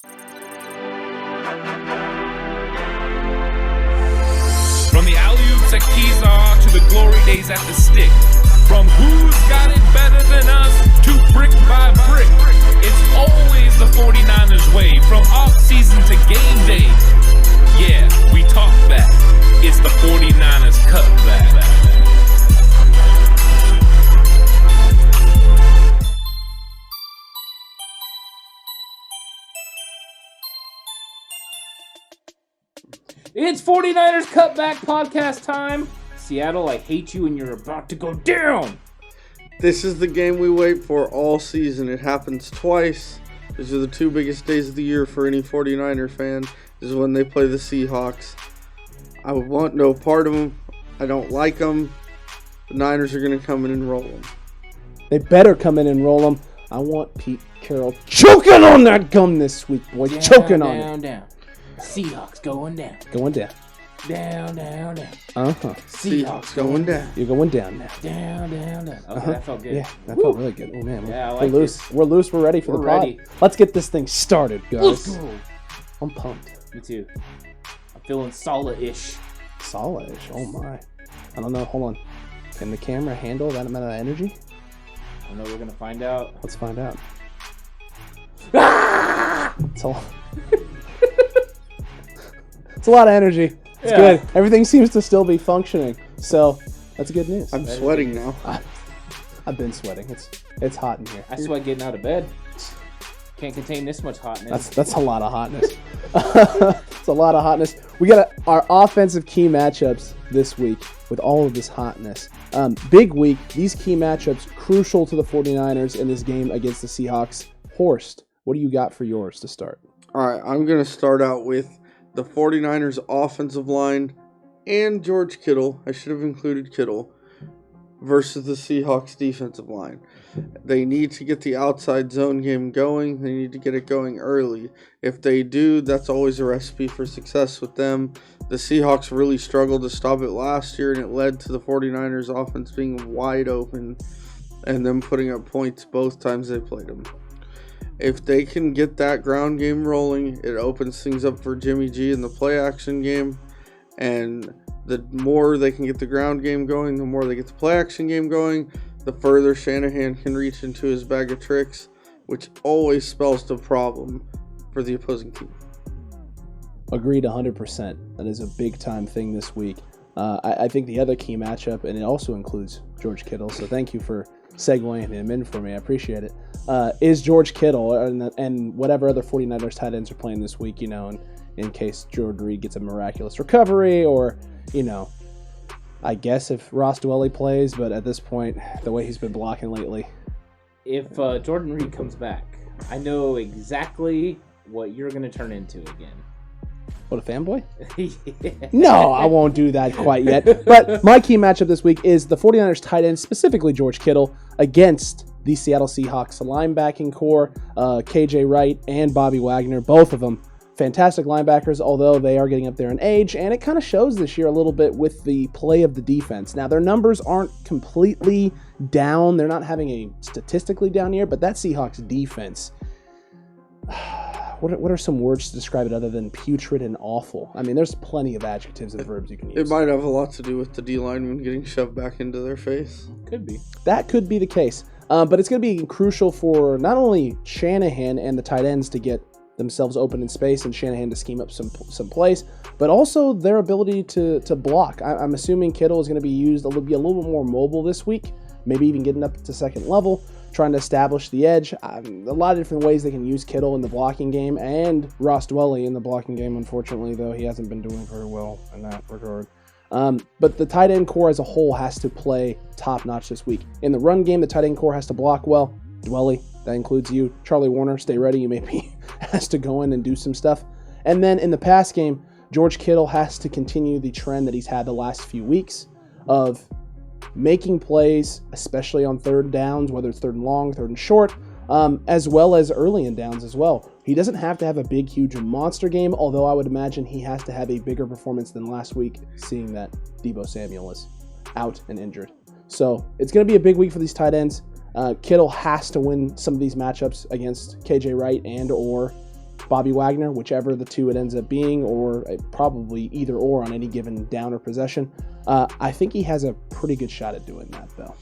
From the alley-oops at Keysaw to the glory days at the stick. From who's got it better than us to brick by brick. It's always the 49ers way, from off-season to game day. Yeah, we talk back. It's the 49ers Cutback. It's 49ers Cutback Podcast time. Seattle, I hate you and you're about to go down. This is the game we wait for all season. It happens twice. These are the two biggest days of the year for any 49er fan. This is when they play the Seahawks. I want no part of them. I don't like them. The Niners are going to come in and roll them. They better come in and roll them. I want Pete Carroll choking on that gum this week, boy. Choking on it. Down. Seahawks going down. Going down. Down. Seahawks going down. You're going down now. Down. Okay, that felt good. Yeah, that felt really good. Oh, man. Yeah, I we're like loose. it. We're loose. We're ready for the pod. Ready. Let's get this thing started, guys. Let's go. I'm pumped. Me too. I'm feeling solid-ish. Solid-ish. Oh, my. I don't know. Hold on. Can the camera handle that amount of energy? I know we're going to find out. Let's find out. It's a it's a lot of energy. It's good. Everything seems to still be functioning. So that's good news. I'm sweating now. I've been sweating. It's hot in here. I sweat getting out of bed. Can't contain this much hotness. That's a lot of hotness. It's a lot of hotness. We got our offensive key matchups this week with all of this hotness. Big week. These key matchups crucial to the 49ers in this game against the Seahawks. Horst, what do you got for yours to start? All right, I'm going to start out with the 49ers offensive line and George Kittle. I should have included Kittle versus the Seahawks defensive line. They need to get the outside zone game going. They need to get it going early. If they do, that's always a recipe for success with them. The Seahawks really struggled to stop it last year, and it led to the 49ers offense being wide open and them putting up points both times they played them. If they can get that ground game rolling, it opens things up for Jimmy G in the play action game. And the more they can get the ground game going, the more they get the play action game going, the further Shanahan can reach into his bag of tricks, which always spells the problem for the opposing team. Agreed 100%. That is a big-time thing this week. I think the other key matchup, and it also includes George Kittle, so thank you for segueing him in for me. I appreciate it. Is George Kittle and whatever other 49ers tight ends are playing this week, in case Jordan Reed gets a miraculous recovery or, I guess if Ross Dwelley plays, but at this point, the way he's been blocking lately. If Jordan Reed comes back, I know exactly what you're going to turn into again. What, a fanboy? Yeah. No, I won't do that quite yet. But my key matchup this week is the 49ers tight end, specifically George Kittle, against the Seattle Seahawks linebacking core, KJ Wright and Bobby Wagner, both of them fantastic linebackers, although they are getting up there in age, and it kind of shows this year a little bit with the play of the defense. Now, their numbers aren't completely down. They're not having a statistically down year, but that Seahawks defense, what are some words to describe it other than putrid and awful? I mean, there's plenty of adjectives and verbs you can use. It might have a lot to do with the D lineman getting shoved back into their face. Could be. That could be the case. But it's going to be crucial for not only Shanahan and the tight ends to get themselves open in space and Shanahan to scheme up some plays, but also their ability to block. I'm assuming Kittle is going to be used be a little bit more mobile this week, maybe even getting up to second level, trying to establish the edge. A lot of different ways they can use Kittle in the blocking game and Ross Dwelley in the blocking game, unfortunately, though he hasn't been doing very well in that regard. But the tight end core as a whole has to play top-notch this week. In the run game, the tight end core has to block well. Dwelley, that includes you. Charlie Warner, stay ready. You may be asked to go in and do some stuff. And then in the pass game, George Kittle has to continue the trend that he's had the last few weeks of making plays, especially on third downs, whether it's third and long, third and short, as well as early in downs as well. He doesn't have to have a big, huge monster game, although I would imagine he has to have a bigger performance than last week, seeing that Deebo Samuel is out and injured. So it's going to be a big week for these tight ends. Kittle has to win some of these matchups against KJ Wright and or Bobby Wagner, whichever the two it ends up being, or probably either or on any given down or possession. I think he has a pretty good shot at doing that, though.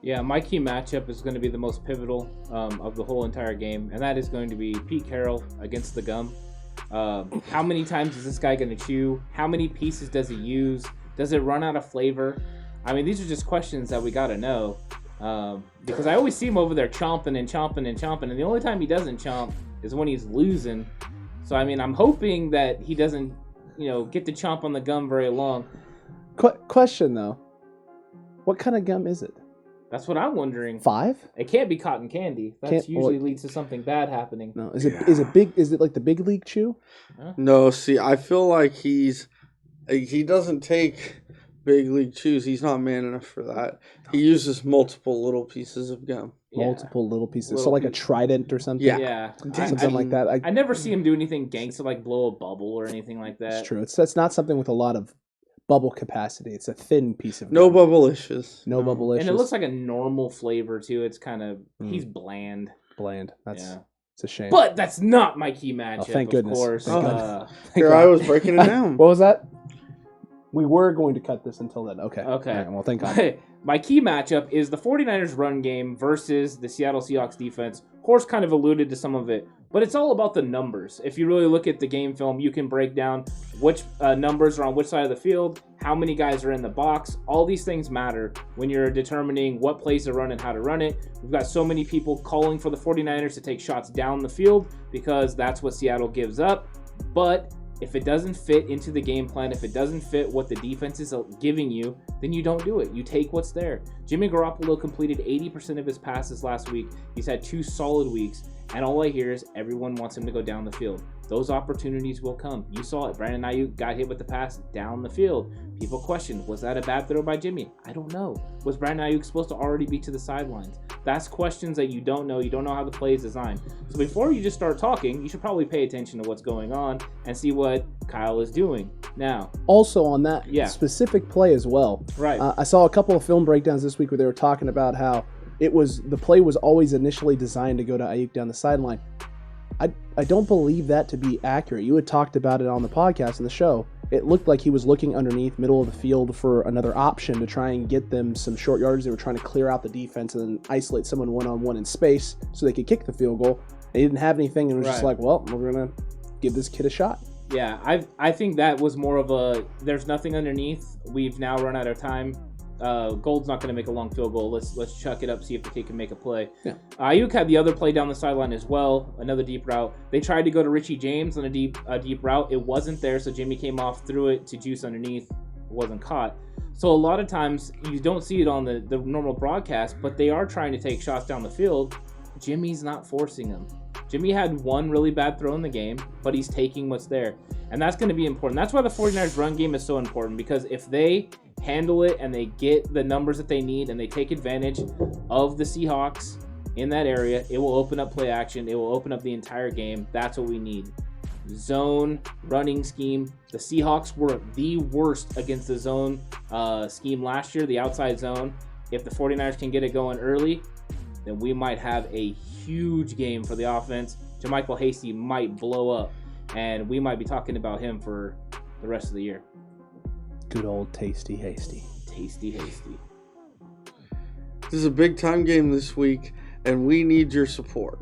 Yeah, my key matchup is going to be the most pivotal of the whole entire game, and that is going to be Pete Carroll against the gum. How many times is this guy going to chew? How many pieces does he use? Does it run out of flavor? I mean, these are just questions that we got to know. Because I always see him over there chomping and chomping and chomping, and the only time he doesn't chomp is when he's losing. So, I mean, I'm hoping that he doesn't, get to chomp on the gum very long. Question, though. What kind of gum is it? That's what I'm wondering. 5? It can't be cotton candy. That usually leads to something bad happening. No, is it like the big league chew? Huh? No, see, I feel like he doesn't take big league chews. He's not man enough for that. He uses multiple little pieces of gum. Multiple little pieces. So like a trident or something? Yeah. Something like that. I never see him do anything gangster like blow a bubble or anything like that. It's true. That's not something with a lot of bubble capacity. It's a thin piece of No gum. bubble-ishes. No bubble-ishes. And it looks like a normal flavor too. It's kind of he's bland. Bland. It's a shame. But that's not my key matchup. Thank goodness. Of course. Thank God. Here I was breaking it down. What was that? We were going to cut this until then. Okay. Okay. All right, well, thank God. My key matchup is the 49ers run game versus the Seattle Seahawks defense. Horst kind of alluded to some of it, but it's all about the numbers. If you really look at the game film, you can break down which numbers are on which side of the field, how many guys are in the box. All these things matter when you're determining what plays to run and how to run it. We've got so many people calling for the 49ers to take shots down the field because that's what Seattle gives up. But if it doesn't fit into the game plan, if it doesn't fit what the defense is giving you, then you don't do it. You take what's there. Jimmy Garoppolo completed 80% of his passes last week. He's had 2 solid weeks, and all I hear is everyone wants him to go down the field. Those opportunities will come. You saw it. Brandon Ayuk got hit with the pass down the field. People questioned, was that a bad throw by Jimmy? I don't know. Was Brandon Ayuk supposed to already be to the sidelines? That's questions that you don't know. You don't know how the play is designed. So before you just start talking, you should probably pay attention to what's going on and see what Kyle is doing. Now, also on that specific play as well. Right. I saw a couple of film breakdowns this week where they were talking about how the play was always initially designed to go to Ayuk down the sideline. I don't believe that to be accurate. You had talked about it on the podcast and the show. It looked like he was looking underneath middle of the field for another option to try and get them some short yardage. They were trying to clear out the defense and then isolate someone one-on-one in space so they could kick the field goal. They didn't have anything and it was just like, well, we're going to give this kid a shot. Yeah, I think that was more of a there's nothing underneath. We've now run out of time. Gold's not going to make a long field goal. Let's chuck it up, see if the kid can make a play. Yeah. Ayuk had the other play down the sideline as well, another deep route. They tried to go to Richie James on a deep route. It wasn't there, so Jimmy came off, threw it to Juice underneath. It wasn't caught. So a lot of times you don't see it on the normal broadcast, but they are trying to take shots down the field. Jimmy's not forcing them. Jimmy had one really bad throw in the game, but he's taking what's there. And that's going to be important. That's why the 49ers run game is so important, because if they handle it and they get the numbers that they need and they take advantage of the Seahawks in that area, it will open up play action. It will open up the entire game. That's what we need. Zone running scheme. The Seahawks were the worst against the zone scheme last year, the outside zone. If the 49ers can get it going early, then we might have a huge game for the offense. JaMychal Hasty might blow up, and we might be talking about him for the rest of the year. Good old Tasty Hasty. Tasty Hasty. This is a big time game this week, and we need your support.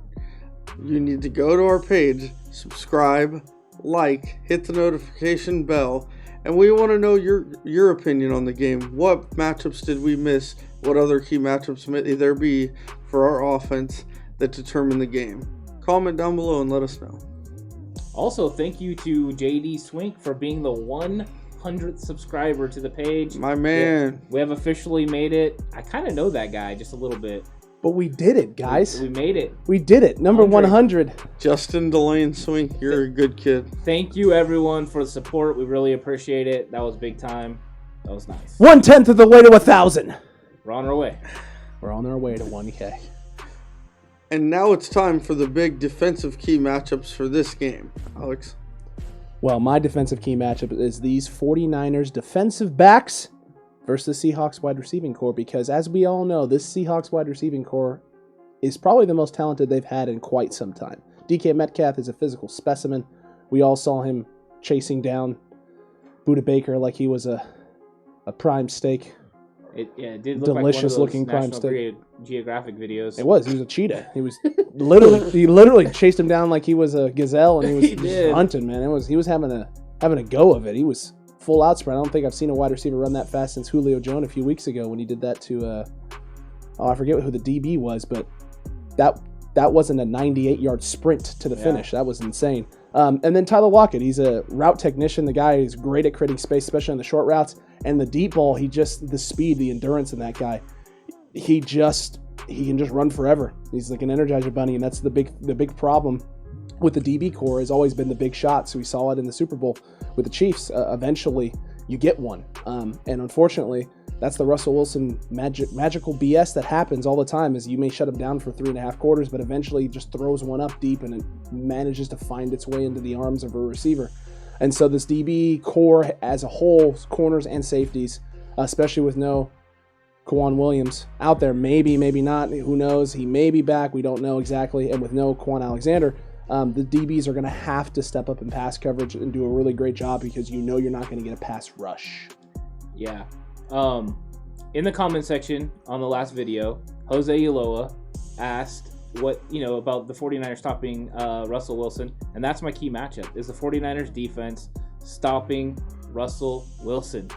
You need to go to our page, subscribe, like, hit the notification bell, and we want to know your opinion on the game. What matchups did we miss? What other key matchups may there be for our offense that determine the game? Comment down below and let us know. Also, thank you to JD Swink for being the 100th subscriber to the page. My man. We have officially made it. I kind of know that guy just a little bit. But we did it, guys. We made it. We did it. Number 100. Justin Delane Swink, you're a good kid. Thank you, everyone, for the support. We really appreciate it. That was big time. That was nice. 1/10 of the way to 1,000. We're on our way. We're on our way to 1K. And now it's time for the big defensive key matchups for this game. Alex? Well, my defensive key matchup is these 49ers defensive backs versus the Seahawks wide receiving core, because as we all know, this Seahawks wide receiving core is probably the most talented they've had in quite some time. DK Metcalf is a physical specimen. We all saw him chasing down Budda Baker like he was a prime steak. It did look delicious like one of looking those prime National Geographic videos. It was. He was a cheetah. He was literally chased him down like he was a gazelle, and he was hunting, man. He was having a go of it. He was full out sprint. I don't think I've seen a wide receiver run that fast since Julio Jones a few weeks ago when he did that to I forget who the DB was, but that wasn't a 98-yard sprint to the finish. That was insane. And then Tyler Lockett, he's a route technician. The guy is great at creating space, especially on the short routes. And the deep ball, the speed, the endurance in that guy, he can just run forever. He's like an Energizer bunny, and that's the big problem with the DB core has always been the big shots. We saw it in the Super Bowl with the Chiefs. Eventually, you get one, and unfortunately, that's the Russell Wilson magical BS that happens all the time. Is you may shut him down for 3.5 quarters, but eventually he just throws one up deep and it manages to find its way into the arms of a receiver. And so this DB core as a whole, corners and safeties, especially with no Kwan Williams out there, maybe not, who knows? He may be back, we don't know exactly. And with no Quan Alexander, the DBs are going to have to step up in pass coverage and do a really great job because you're not going to get a pass rush. Yeah. In the comment section on the last video, Jose Uloa asked what about the 49ers stopping Russell Wilson, and that's my key matchup is the 49ers defense stopping Russell Wilson.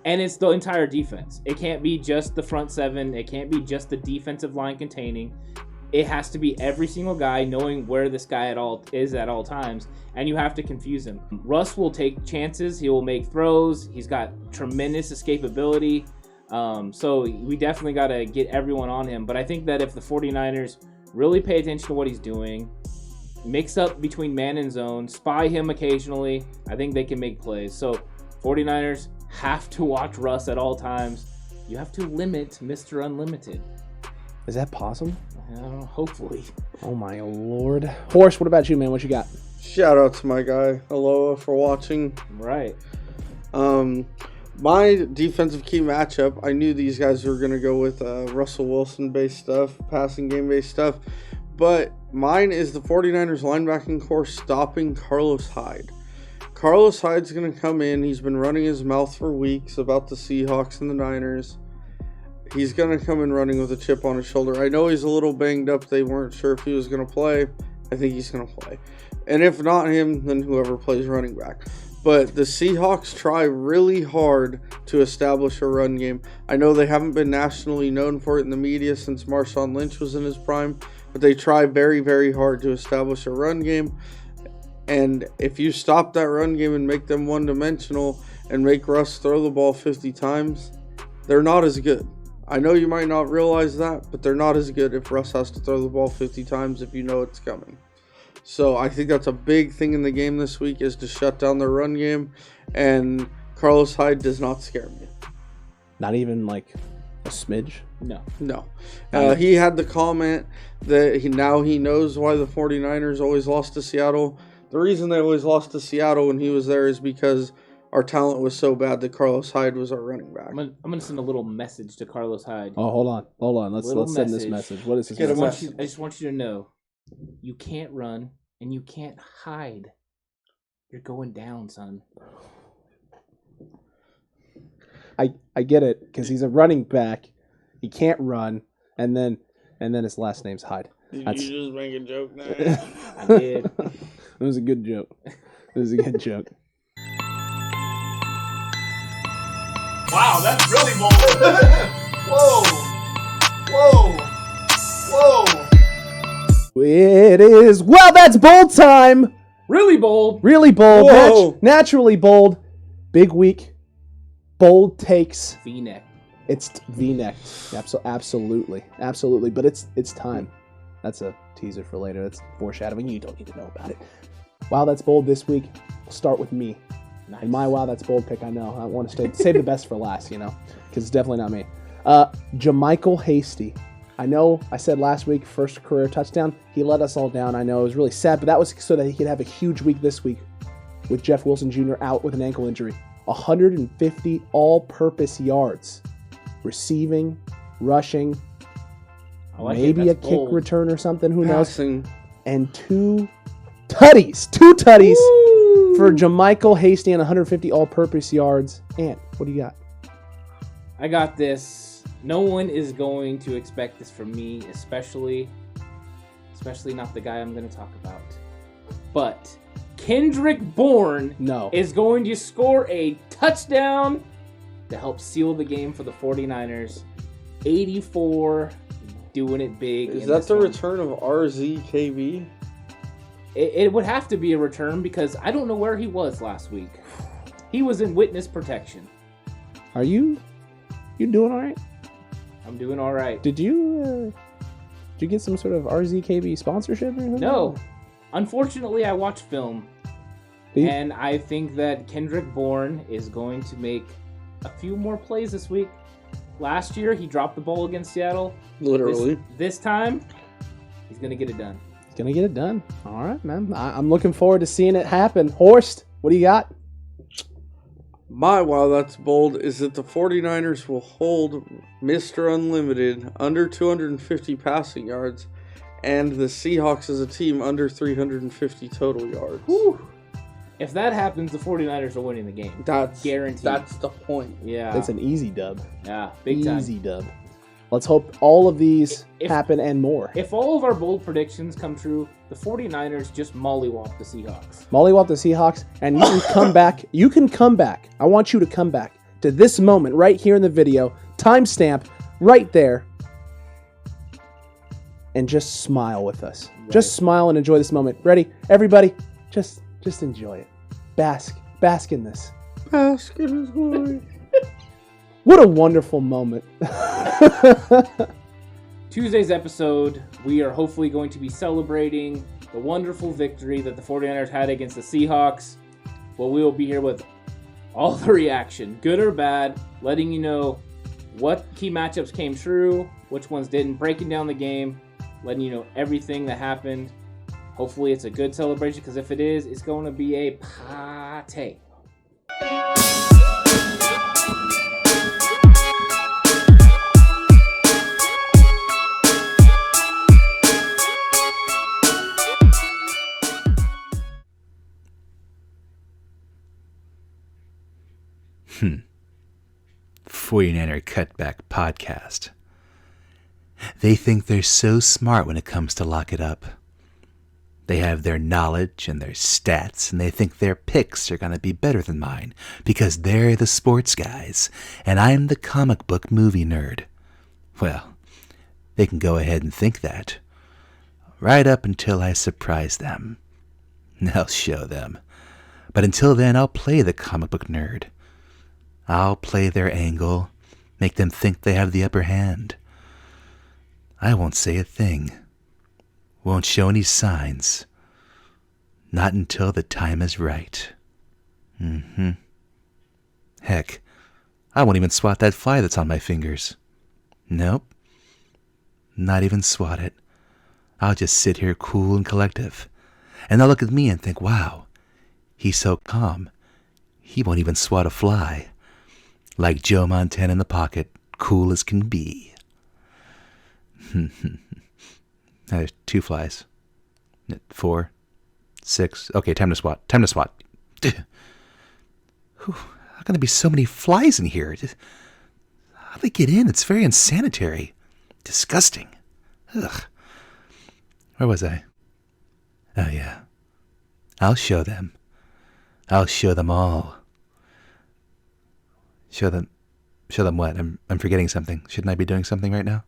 And it's the entire defense. It can't be just the front seven. It can't be just the defensive line containing. It has to be every single guy knowing where this guy is at all times, and you have to confuse him. Russ will take chances. He will make throws. He's got tremendous escapability. So we definitely got to get everyone on him. But I think that if the 49ers really pay attention to what he's doing, mix up between man and zone, spy him occasionally, I think they can make plays. So 49ers have to watch Russ at all times. You have to limit Mr. Unlimited. Is that possible? Hopefully. Oh my lord. Horse, what about you, man? What you got? Shout out to my guy, Aloha, for watching. Right. My defensive key matchup, I knew these guys were going to go with Russell Wilson-based stuff, passing game-based stuff, but mine is the 49ers linebacking core stopping Carlos Hyde. Carlos Hyde's going to come in. He's been running his mouth for weeks about the Seahawks and the Niners. He's going to come in running with a chip on his shoulder. I know he's a little banged up. They weren't sure if he was going to play. I think he's going to play. And if not him, then whoever plays running back. But the Seahawks try really hard to establish a run game. I know they haven't been nationally known for it in the media since Marshawn Lynch was in his prime, but they try very, very hard to establish a run game. And if you stop that run game and make them one-dimensional and make Russ throw the ball 50 times, they're not as good. I know you might not realize that, but they're not as good if Russ has to throw the ball 50 times if you know it's coming. So I think that's a big thing in the game this week is to shut down the run game, and Carlos Hyde does not scare me. Not even like a smidge? No. He had the comment that he knows why the 49ers always lost to Seattle. The reason they always lost to Seattle when he was there is because our talent was so bad that Carlos Hyde was our running back. I'm gonna send a little message to Carlos Hyde. Oh, hold on. Let's send this message. What is this message? I just want you to know, you can't run and you can't hide. You're going down, son. I get it because he's a running back. He can't run, and then his last name's Hyde. Did you just make a joke now? I did. It was a good joke. Wow, that's really bold. Whoa. It is. Well, that's bold time. Really bold. Really bold. Whoa. Naturally bold. Big week. Bold takes. V-neck. It's V-neck. Absolutely. But it's time. That's a teaser for later. That's foreshadowing. You don't need to know about it. Wow, that's bold this week. We'll start with me. Nice. And my wow, that's bold pick. I know. I want to save the best for last, because it's definitely not me. Jermichael Hasty. I know I said last week, first career touchdown. He let us all down. I know it was really sad, but that was so that he could have a huge week this week with Jeff Wilson Jr. out with an ankle injury. 150 all-purpose yards. Receiving, rushing, maybe a kick return or something. Who knows? and 2 tutties. 2 tutties for Jamichael Hasty and 150 all-purpose yards. Ant, what do you got? I got this. No one is going to expect this from me, especially not the guy I'm going to talk about. But Kendrick Bourne is going to score a touchdown to help seal the game for the 49ers. 84, doing it big. Is that the return of RZKB? It would have to be a return because I don't know where he was last week. He was in witness protection. Are you doing all right? I'm doing all right. Did you get some sort of RZKB sponsorship or anything? No. Unfortunately, I watch film. And I think that Kendrick Bourne is going to make a few more plays this week. Last year, he dropped the ball against Seattle. Literally. This time, he's going to get it done. He's going to get it done. All right, man. I'm looking forward to seeing it happen. Horst, what do you got? My wow, that's bold, is that the 49ers will hold Mr. Unlimited under 250 passing yards and the Seahawks as a team under 350 total yards. Whew. If that happens, the 49ers are winning the game. That's guaranteed. That's the point. Yeah. It's an easy dub. Yeah, big time. Easy dub. Let's hope all of these happen and more. If all of our bold predictions come true, the 49ers just mollywop the Seahawks. Mollywop the Seahawks, and you can come back. You can come back. I want you to come back to this moment right here in the video. Timestamp right there. And just smile with us. Right. Just smile and enjoy this moment. Ready? Everybody, just enjoy it. Bask in this. Bask in his glory. What a wonderful moment. Tuesday's episode, we are hopefully going to be celebrating the wonderful victory that the 49ers had against the Seahawks. Well, we will be here with all the reaction, good or bad, letting you know what key matchups came true, which ones didn't, breaking down the game, letting you know everything that happened. Hopefully it's a good celebration, because if it is, it's going to be a party. Hmm. 49er Cutback Podcast. They think they're so smart when it comes to lock it up. They have their knowledge and their stats, and they think their picks are going to be better than mine because they're the sports guys, and I'm the comic book movie nerd. Well, they can go ahead and think that. Right up until I surprise them. I'll show them. But until then, I'll play the comic book nerd. I'll play their angle, make them think they have the upper hand. I won't say a thing. Won't show any signs. Not until the time is right. Heck, I won't even swat that fly that's on my fingers. Nope. Not even swat it. I'll just sit here cool and collective. And they'll look at me and think, wow, he's so calm. He won't even swat a fly. Like Joe Montana in the pocket, cool as can be. There's 2 flies. 4, 6. Okay, time to swat. How can there be so many flies in here? How'd they get in? It's very unsanitary. Disgusting. Ugh. Where was I? Oh, yeah. I'll show them. I'll show them all. Show them what? I'm forgetting something. Shouldn't I be doing something right now?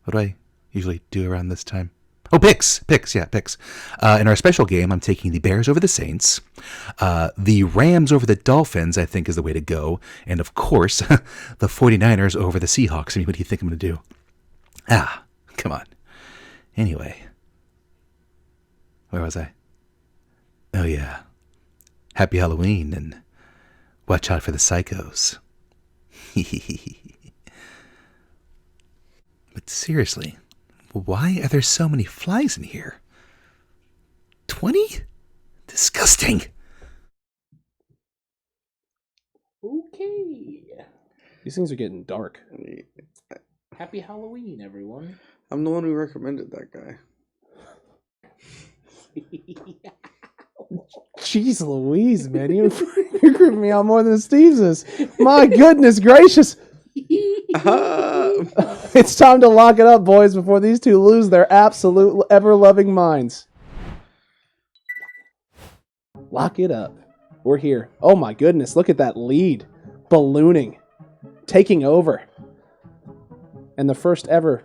What do I usually do around this time? Oh, picks. In our special game, I'm taking the Bears over the Saints. The Rams over the Dolphins, I think, is the way to go. And, of course, the 49ers over the Seahawks. I mean, what do you think I'm going to do? Come on. Anyway. Where was I? Oh, yeah. Happy Halloween, and watch out for the psychos. But seriously, why are there so many flies in here? 20? Disgusting. Okay. These things are getting dark. Happy Halloween, everyone. I'm the one who recommended that guy. Jeez Louise, man. You're creeping me out more than Esteves is. My goodness gracious. It's time to lock it up, boys, before these two lose their absolute ever-loving minds. Lock it up. We're here. Oh my goodness, look at that lead. Ballooning. Taking over. And the first ever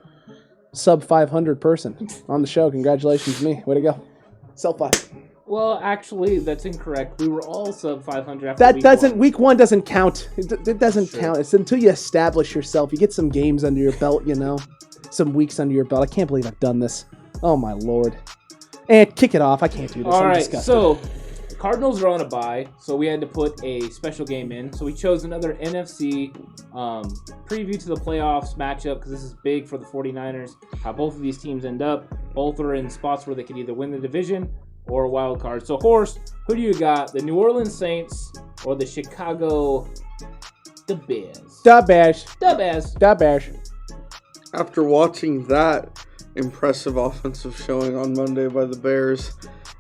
sub 500 person on the show. Congratulations to me. Way to go. Self-5. Well, actually, that's incorrect. We were all sub 500 after That week doesn't. one. Week one doesn't count. It doesn't count. It's until you establish yourself. You get some games under your belt. Some weeks under your belt. I can't believe I've done this. Oh my lord. And kick it off. I can't do this. All I'm right, disgusted. so Cardinals are on a bye, so we had to put a special game in. So we chose another NFC preview to the playoffs matchup because this is big for the 49ers. How both of these teams end up. Both are in spots where they could either win the division or a wild card. So, Horst, who do you got? The New Orleans Saints or the Chicago Bears? Da bash. The Bears. Da bash. After watching that impressive offensive showing on Monday by the Bears,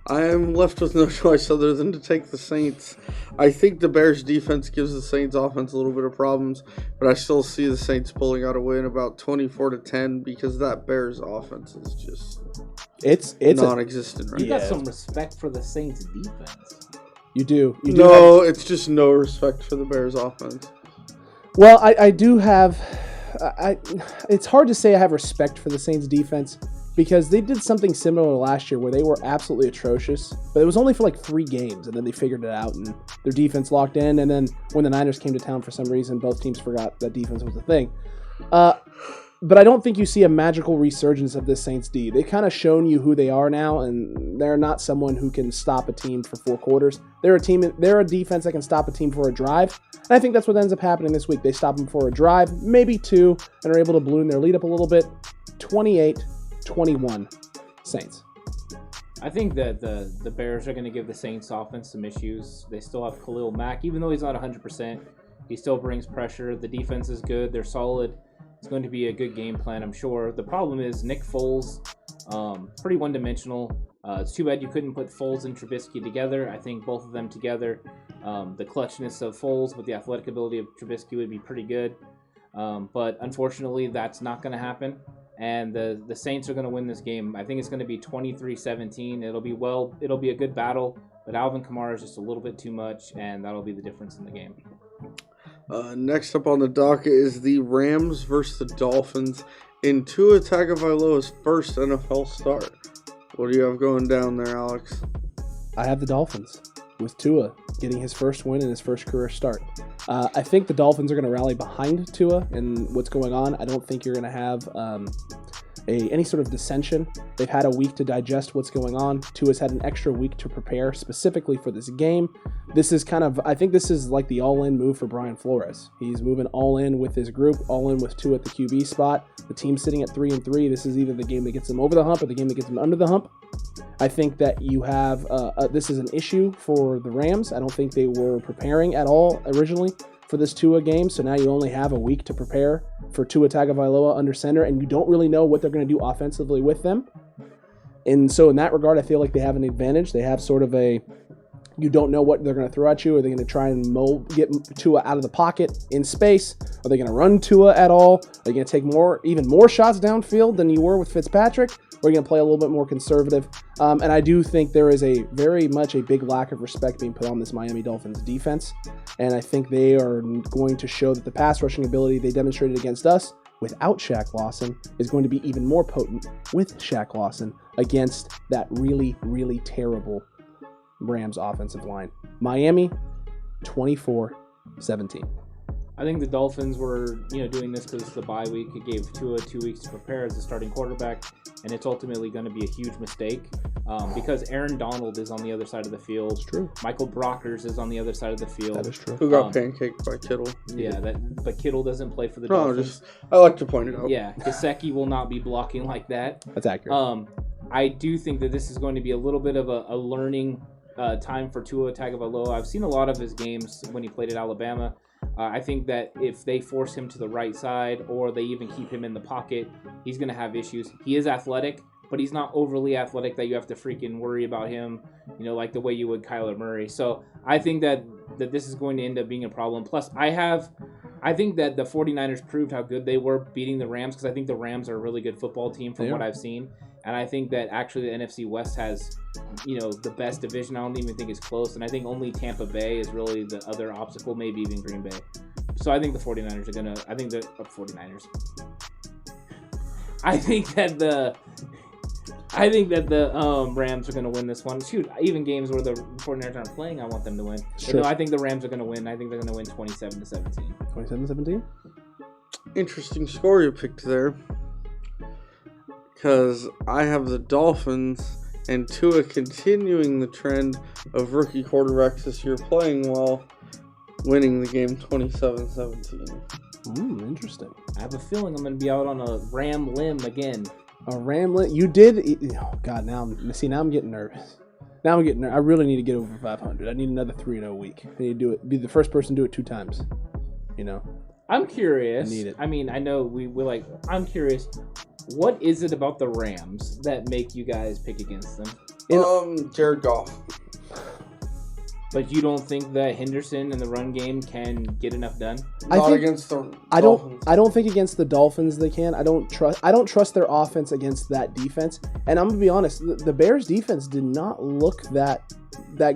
I am left with no choice other than to take the Saints. I think the Bears defense gives the Saints offense a little bit of problems, but I still see the Saints pulling out a win about 24-10 because that Bears offense is just It's non-existent right You now. got some respect for the Saints defense. You do. No, it's just no respect for the Bears offense. Well, I do have. It's hard to say I have respect for the Saints defense because they did something similar last year where they were absolutely atrocious, but it was only for like 3 games, and then they figured it out, and their defense locked in, and then when the Niners came to town for some reason, both teams forgot that defense was a thing. But I don't think you see a magical resurgence of this Saints D. They've kind of shown you who they are now, and they're not someone who can stop a team for 4 quarters. They're a defense that can stop a team for a drive, and I think that's what ends up happening this week. They stop them for a drive, maybe 2, and are able to balloon their lead up a little bit. 28-21 Saints. I think that the Bears are going to give the Saints offense some issues. They still have Khalil Mack. Even though he's not 100%, he still brings pressure. The defense is good. They're solid. It's going to be a good game plan, I'm sure. The problem is Nick Foles, pretty one-dimensional. It's too bad you couldn't put Foles and Trubisky together. I think both of them together, the clutchness of Foles with the athletic ability of Trubisky would be pretty good. But unfortunately, that's not going to happen. And the Saints are going to win this game. I think it's going to be 23-17. It'll be a good battle, but Alvin Kamara is just a little bit too much, and that'll be the difference in the game. Next up on the docket is the Rams versus the Dolphins in Tua Tagovailoa's first NFL start. What do you have going down there, Alex? I have the Dolphins with Tua getting his first win and his first career start. I think the Dolphins are going to rally behind Tua and what's going on. I don't think you're going to have any sort of dissension. They've had a week to digest what's going on. Tua's had an extra week to prepare specifically for this game. I think this is like the all-in move for Brian Flores. He's moving all in with his group, all in with Tua at the QB spot. The team's sitting at 3-3. This is either the game that gets them over the hump or the game that gets them under the hump. I think that you have this is an issue for the Rams. I don't think they were preparing at all originally for this Tua game, so now you only have a week to prepare for Tua Tagovailoa under center, and you don't really know what they're going to do offensively with them. And so in that regard, I feel like they have an advantage. They have sort of you don't know what they're going to throw at you. Are they going to try and get Tua out of the pocket in space? Are they going to run Tua at all? Are they going to take even more shots downfield than you were with Fitzpatrick? Or are you going to play a little bit more conservative? And I do think there is very much a big lack of respect being put on this Miami Dolphins defense. And I think they are going to show that the pass rushing ability they demonstrated against us without Shaq Lawson is going to be even more potent with Shaq Lawson against that really, really terrible Rams offensive line. Miami, 24-17. I think the Dolphins were, doing this because it's the bye week. It gave Tua 2 weeks to prepare as a starting quarterback, and it's ultimately going to be a huge mistake because Aaron Donald is on the other side of the field. It's true. Michael Brockers is on the other side of the field. That is true. Who got pancaked by Kittle? Yeah, but Kittle doesn't play for the No, Dolphins. I like to point it out. Yeah, Gesicki will not be blocking like that. That's accurate. I do think that this is going to be a little bit of a learning time for Tua Tagovailoa. I've seen a lot of his games when he played at Alabama. I think that if they force him to the right side or they even keep him in the pocket, he's going to have issues. He is athletic, but he's not overly athletic that you have to freaking worry about him, like the way you would Kyler Murray. So I think that this is going to end up being a problem. Plus, I think that the 49ers proved how good they were beating the Rams, because I think the Rams are a really good football team from what I've seen. And I think that actually the NFC West has, the best division. I don't even think it's close. And I think only Tampa Bay is really the other obstacle, maybe even Green Bay. So I think the 49ers are going to, I think the 49ers. I think that the Rams are going to win this one. Shoot, even games where the 49ers aren't playing, I want them to win. Sure. But no, I think the Rams are going to win. I think they're going to win 27-17. 27-17? Interesting score you picked there. Because I have the Dolphins and Tua continuing the trend of rookie quarterbacks this year playing well, winning the game 27-17. Interesting. I have a feeling I'm going to be out on a Ram limb again. A Ramlet. You did. Oh God! Now I'm getting nervous. I really need to get over 500. I need another 3-0 week. I need to do it. Be the first person to do it 2 times. I'm curious. I need it. I mean, I know I'm curious. What is it about the Rams that make you guys pick against them? Jared Goff. But you don't think that Henderson in the run game can get enough done? Against the Dolphins. I don't think against the Dolphins they can. I don't trust their offense against that defense. And I'm gonna be honest, the Bears defense did not look that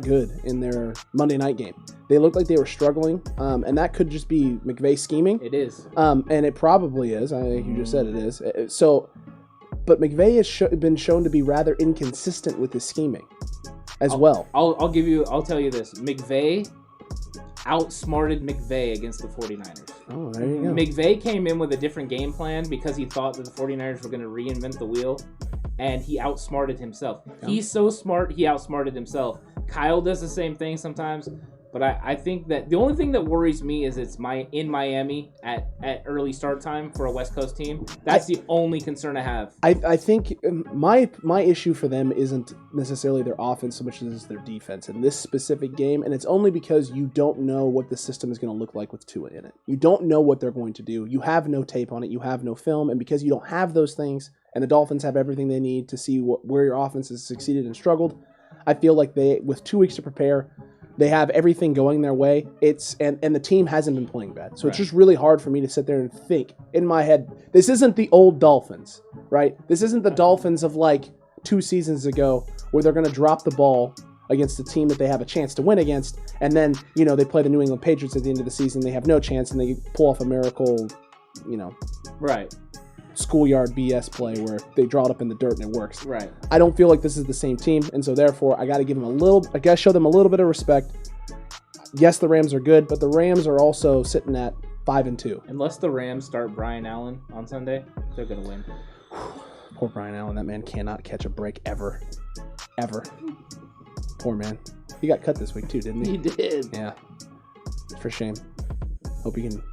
good in their Monday night game. They looked like they were struggling, and that could just be McVay scheming. It is. And it probably is. I think you just said it is. So, but McVay has been shown to be rather inconsistent with his scheming as well. I'll tell you this. McVay outsmarted McVay against the 49ers. Oh, there you go. McVay came in with a different game plan because he thought that the 49ers were going to reinvent the wheel, and he outsmarted himself. Yeah. He's so smart, he outsmarted himself. Kyle does the same thing sometimes, but I think that the only thing that worries me is it's in Miami at early start time for a West Coast team. That's the only concern I have. I think my issue for them isn't necessarily their offense so much as their defense in this specific game, and it's only because you don't know what the system is going to look like with Tua in it. You don't know what they're going to do. You have no tape on it. You have no film, and because you don't have those things, and the Dolphins have everything they need to see where your offense has succeeded and struggled, I feel like with 2 weeks to prepare, they have everything going their way. And the team hasn't been playing bad. So It's just really hard for me to sit there and think in my head, this isn't the old Dolphins, right? This isn't the Dolphins of like 2 seasons ago where they're going to drop the ball against a team that they have a chance to win against. And then, they play the New England Patriots at the end of the season. They have no chance and they pull off a miracle, Right. schoolyard BS play where they draw it up in the dirt and it works. Right. I don't feel like this is the same team, and so therefore I got to show them a little bit of respect. Yes, the Rams are good, but the Rams are also sitting at 5-2. Unless the Rams start Brian Allen on Sunday, they're going to win. Poor Brian Allen. That man cannot catch a break ever. Ever. Poor man. He got cut this week too, didn't he? He did. Yeah. For shame. Hope you can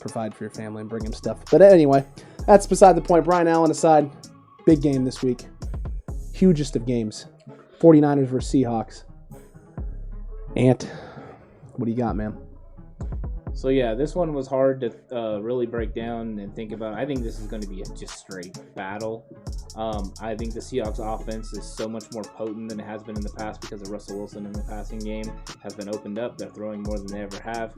provide for your family and bring him stuff. But anyway, that's beside the point. Brian Allen aside, big game this week. Hugest of games. 49ers versus Seahawks. Ant, what do you got, man? So yeah, this one was hard to really break down and think about. I think this is going to be a just straight battle. I think the Seahawks offense is so much more potent than it has been in the past because of Russell Wilson in the passing game has been opened up. They're throwing more than they ever have.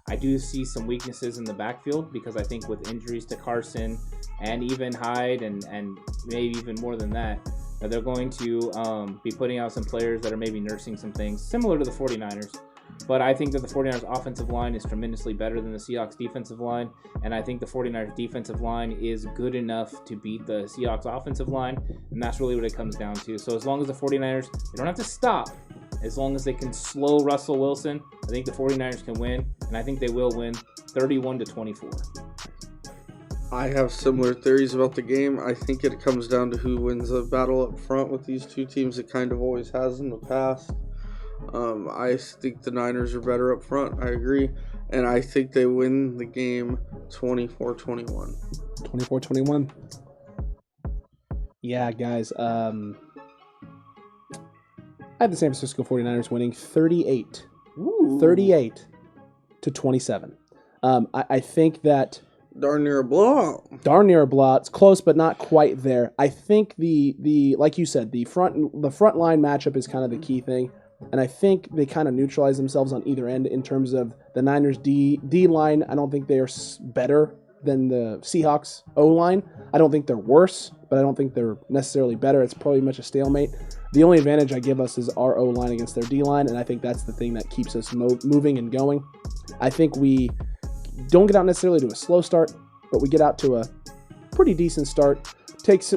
I do see some weaknesses in the backfield because I think with injuries to Carson and even Hyde and maybe even more than that they're going to be putting out some players that are maybe nursing some things similar to the 49ers. But I think that the 49ers offensive line is tremendously better than the Seahawks defensive line. And I think the 49ers defensive line is good enough to beat the Seahawks offensive line. And that's really what it comes down to. So as long as the 49ers, they don't have to stop. As long as they can slow Russell Wilson, I think the 49ers can win. And I think they will win 31-24. I have similar theories about the game. I think it comes down to who wins the battle up front with these two teams. It kind of always has in the past. I think the Niners are better up front. I agree. And I think they win the game 24-21. 24-21. Yeah, guys. I have the San Francisco 49ers winning 38-27. I think that... Darn near a blowout. Darn near a blowout. It's close, but not quite there. I think the like you said, the front line matchup is kind of the key thing, and I think they kind of neutralize themselves on either end in terms of the Niners D line. I don't think they're better than the Seahawks O line. I don't think they're worse, but I don't think they're necessarily better. It's probably much a stalemate. The only advantage I give us is our O line against their D line, and I think that's the thing that keeps us moving and going. I think we don't get out necessarily to a slow start, but we get out to a pretty decent start.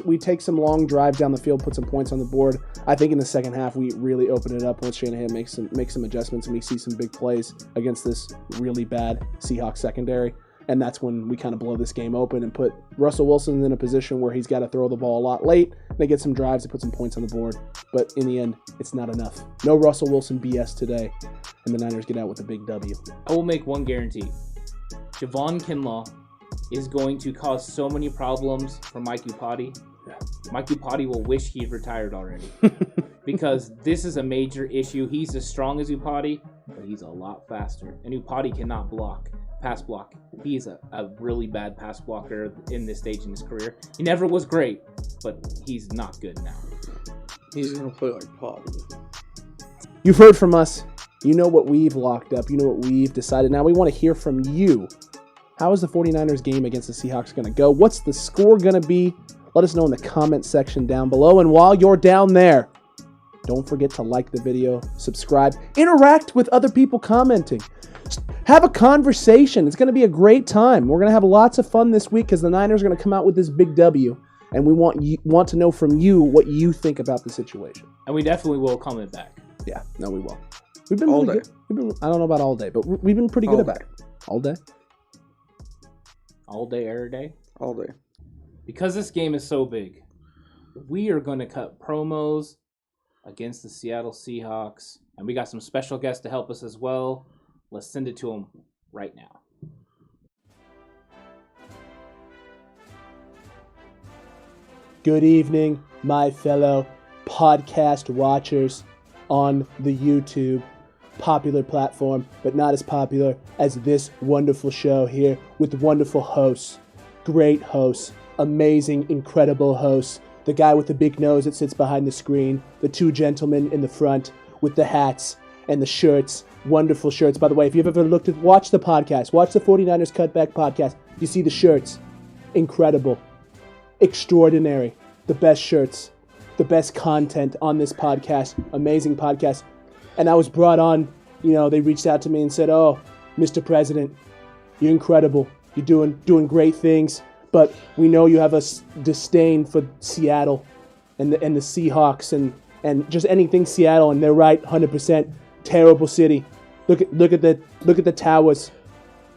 We take some long drives down the field, put some points on the board. I think in the second half we really open it up once Shanahan makes some adjustments and we see some big plays against this really bad Seahawks secondary. And that's when we kind of blow this game open and put Russell Wilson in a position where he's got to throw the ball a lot late. They get some drives to put some points on the board. But in the end, it's not enough. No Russell Wilson BS today. And the Niners get out with a big W. I will make one guarantee. Javon Kinlaw is going to cause so many problems for Mike Upati. Mike Upati will wish he'd retired already. Because this is a major issue. He's as strong as Upati, but he's a lot faster. And Upati cannot pass block. He is a really bad pass blocker in this stage in his career. He never was great, but he's not good now. He's going to play like Potty. You've heard from us. You know what we've locked up. You know what we've decided. Now we want to hear from you. How is the 49ers game against the Seahawks going to go? What's the score going to be? Let us know in the comment section down below. And while you're down there, don't forget to like the video, subscribe, interact with other people commenting. Have a conversation. It's going to be a great time. We're going to have lots of fun this week because the Niners are going to come out with this big W. And we want to know from you what you think about the situation. And we definitely will comment back. Yeah, no, we will. We've been all really good. I don't know about all day, but we've been pretty good about it. All day? All day, every day? All day. Because this game is so big, we are going to cut promos against the Seattle Seahawks. And we got some special guests to help us as well. Let's send it to them right now. Good evening, my fellow podcast watchers on the YouTube popular platform, but not as popular as this wonderful show here with wonderful hosts, great hosts, amazing, incredible hosts, the guy with the big nose that sits behind the screen, the two gentlemen in the front with the hats and the shirts, wonderful shirts. By the way, if you've ever watch the podcast, watch the 49ers Cutback Podcast, you see the shirts, incredible, extraordinary, the best shirts, the best content on this podcast, amazing podcast. And I was brought on, they reached out to me and said, "Oh, Mr. President, you're incredible. You're doing great things, but we know you have a disdain for Seattle and the Seahawks and just anything Seattle." And they're right, 100%. Terrible city. Look at the towers,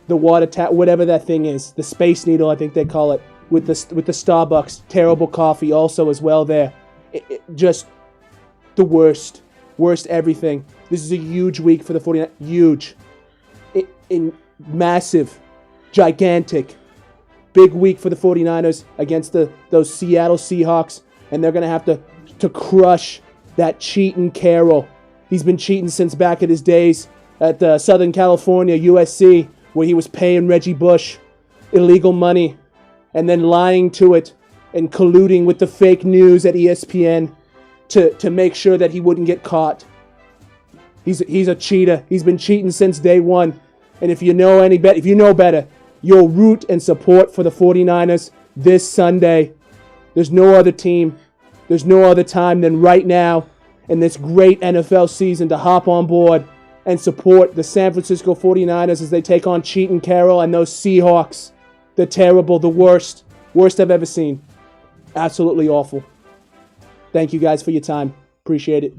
the water whatever that thing is, the Space Needle, I think they call it, with the Starbucks. Terrible coffee also as well there. Just the worst everything. This is a huge week for the 49ers. Huge. In massive, gigantic, big week for the 49ers against those Seattle Seahawks. And they're going to have to crush that cheating Carroll. He's been cheating since back in his days at Southern California, USC, where he was paying Reggie Bush illegal money and then lying to it and colluding with the fake news at ESPN to make sure that he wouldn't get caught. He's a cheater. He's been cheating since day one. And if you know better, you'll root and support for the 49ers this Sunday. There's no other team. There's no other time than right now in this great NFL season to hop on board and support the San Francisco 49ers as they take on Cheatin' Carroll and those Seahawks. They're terrible, the worst I've ever seen. Absolutely awful. Thank you guys for your time. Appreciate it.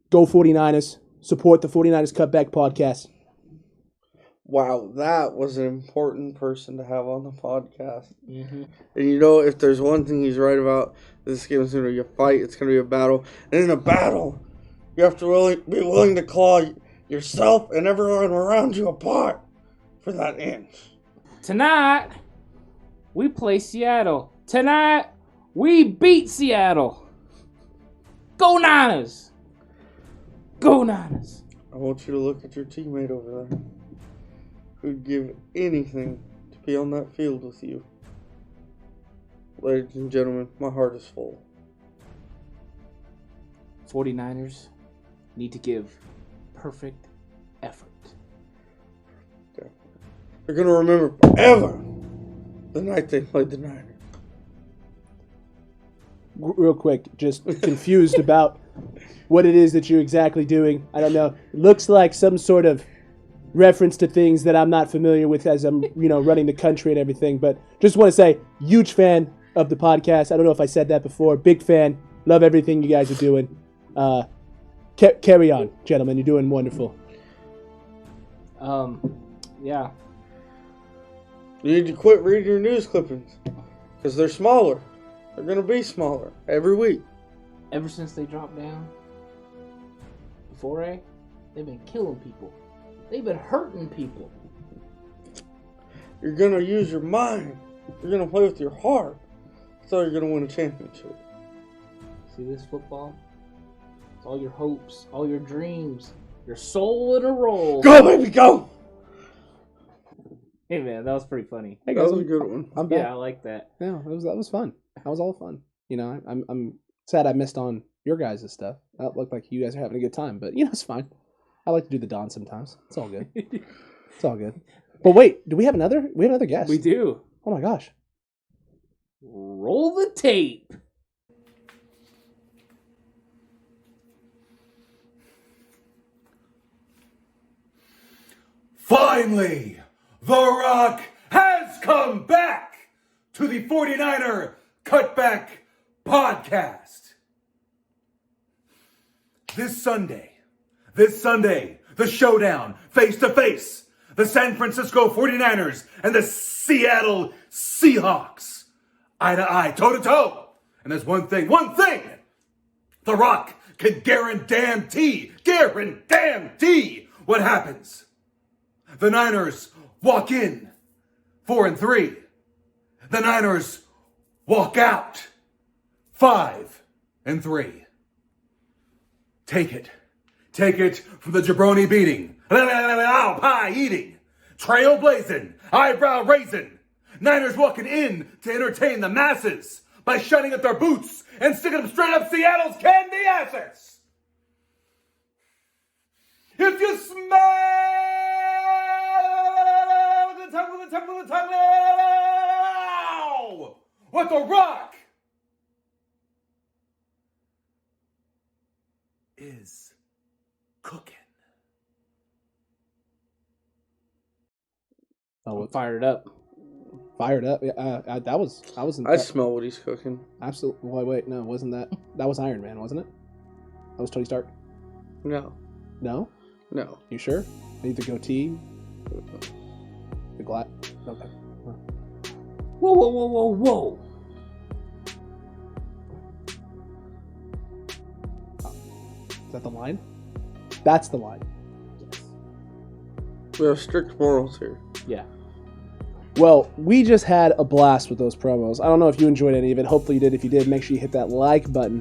Go 49ers. Support the 49ers Cutback Podcast. Wow, that was an important person to have on the podcast. Mm-hmm. And if there's one thing he's right about, this game is going to be a fight. It's going to be a battle. And in a battle, you have to be willing to claw yourself and everyone around you apart for that inch. Tonight, we play Seattle. Tonight, we beat Seattle. Go Niners! Go Niners! I want you to look at your teammate over there who'd give anything to be on that field with you. Ladies and gentlemen, my heart is full. 49ers need to give perfect effort. They're going to remember forever the night they played the Niners. Real quick, just confused about what it is that you're exactly doing. I don't know. It looks like some sort of reference to things that I'm not familiar with as I'm, running the country and everything. But just want to say, huge fan of the podcast. I don't know if I said that before. Big fan. Love everything you guys are doing. Carry on, gentlemen. You're doing wonderful. Yeah. You need to quit reading your news clippings because they're smaller. They're going to be smaller every week. Ever since they dropped down, before they've been killing people. They've been hurting people. You're going to use your mind. You're going to play with your heart. So you're going to win a championship. See this football? It's all your hopes, all your dreams, your soul in a roll. Go, baby, go! Hey, man, that was pretty funny. Hey, That guys, was a good one. I'm back. Yeah, I like that. Yeah, that was fun. That was all fun. I'm sad I missed on your guys' stuff. That looked like you guys are having a good time, but it's fine. I like to do the Don sometimes. It's all good. It's all good. But wait, do we have another? We have another guest. We do. Oh my gosh. Roll the tape. Finally, The Rock has come back to the 49er Cutback Podcast. This Sunday, the Showdown, face-to-face, the San Francisco 49ers and the Seattle Seahawks. Eye-to-eye, toe-to-toe. And there's one thing, The Rock can guarantee what happens. The Niners walk in 4-3. The Niners walk out 5-3. Take it from the jabroni beating, pie eating, trail blazing, eyebrow raising. Niners walking in to entertain the masses by shining up their boots and sticking them straight up Seattle's candy asses. If you smell the tongue, what The Rock is cooking. Oh, I'm fired up. Fired up. Yeah, that was. I wasn't. I smell what he's cooking. Absolutely. Wait. No, wasn't that? That was Iron Man, wasn't it? That was Tony Stark. No. No. No. You sure? Need the goatee. The glass. Okay. Whoa. Is that the line? That's the line. Yes. We have strict morals here. Yeah. Well, we just had a blast with those promos. I don't know if you enjoyed any of it. Hopefully you did. If you did, make sure you hit that like button.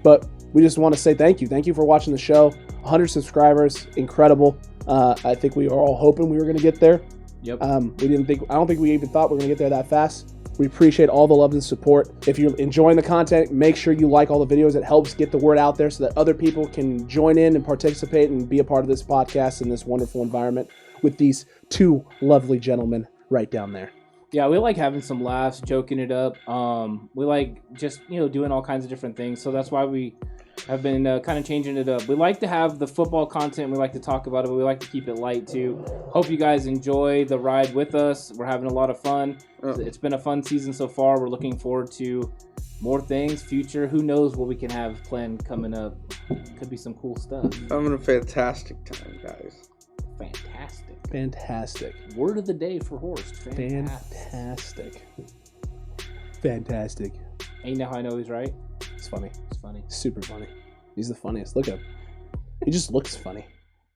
But we just want to say thank you. Thank you for watching the show. 100 subscribers. Incredible. I think we were all hoping we were going to get there. Yep. I don't think we even thought we were going to get there that fast. We appreciate all the love and support. If you're enjoying the content, make sure you like all the videos. It helps get the word out there so that other people can join in and participate and be a part of this podcast in this wonderful environment with these two lovely gentlemen right down there. Yeah, we like having some laughs, joking it up. We like just, doing all kinds of different things. So that's why we have been kind of changing it up. We like to have the football content. We like to talk about it, but we like to keep it light too. Hope you guys enjoy the ride with us. We're having a lot of fun. It's been a fun season so far. We're looking forward to more things, future. Who knows what we can have planned coming up. Could be some cool stuff. Having a fantastic time, guys. Fantastic. Word of the day for Horst. Fantastic. Ain't now I know he's right. It's funny. It's funny. Super funny. He's the funniest. Look at him. He just looks funny.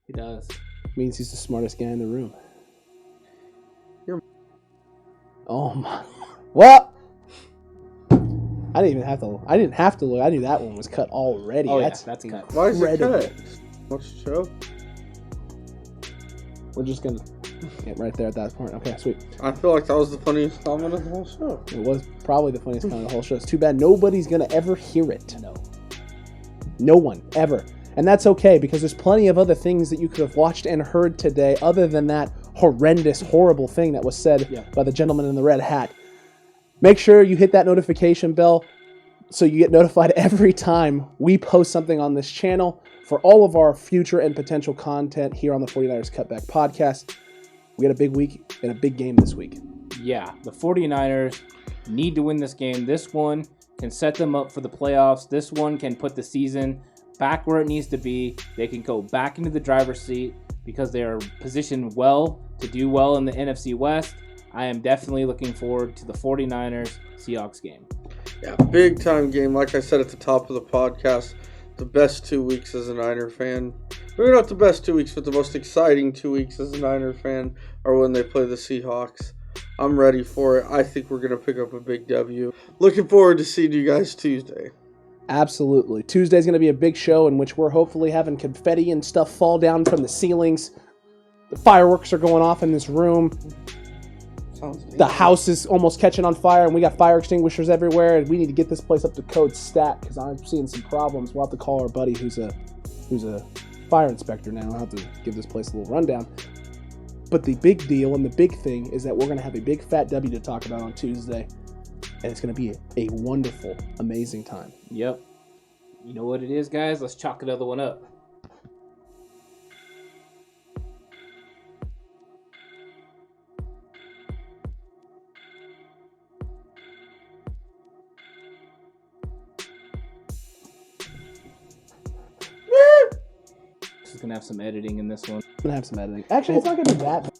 He does. Means he's the smartest guy in the room. Oh my. What? I didn't have to look. I knew that one was cut already. Oh, that's cut. Why is it incredible. cut? Watch the show. We're just going to get right there at that point. Okay, sweet. I feel like that was the funniest comment of the whole show. It was probably the funniest comment of the whole show. It's too bad nobody's going to ever hear it. No one, ever. And that's okay, because there's plenty of other things that you could have watched and heard today other than that horrendous, horrible thing that was said by the gentleman in the red hat. Make sure you hit that notification bell so you get notified every time we post something on this channel for all of our future and potential content here on the 49ers Cutback Podcast. We got a big week and a big game this week. Yeah, the 49ers need to win this game. This one can set them up for the playoffs. This one can put the season back where it needs to be. They can go back into the driver's seat because they are positioned well to do well in the NFC West. I am definitely looking forward to the 49ers Seahawks game. Yeah, big time game. Like I said at the top of the podcast, the best 2 weeks as a Niner fan. Maybe not the best 2 weeks, but the most exciting 2 weeks as a Niner fan are when they play the Seahawks. I'm ready for it. I think we're going to pick up a big W. Looking forward to seeing you guys Tuesday. Absolutely. Tuesday's going to be a big show in which we're hopefully having confetti and stuff fall down from the ceilings. The fireworks are going off in this room. The house is almost catching on fire, and we got fire extinguishers everywhere, and we need to get this place up to code stat because I'm seeing some problems. We'll have to call our buddy who's a fire inspector now. I'll have to give this place a little rundown. But the big deal and the big thing is that we're going to have a big fat W to talk about on Tuesday, and it's going to be a wonderful, amazing time. Yep. You know what it is, guys? Let's chalk another one up. This is going to have some editing in this one. I'm going to have some editing. Actually, it's not going to be that bad.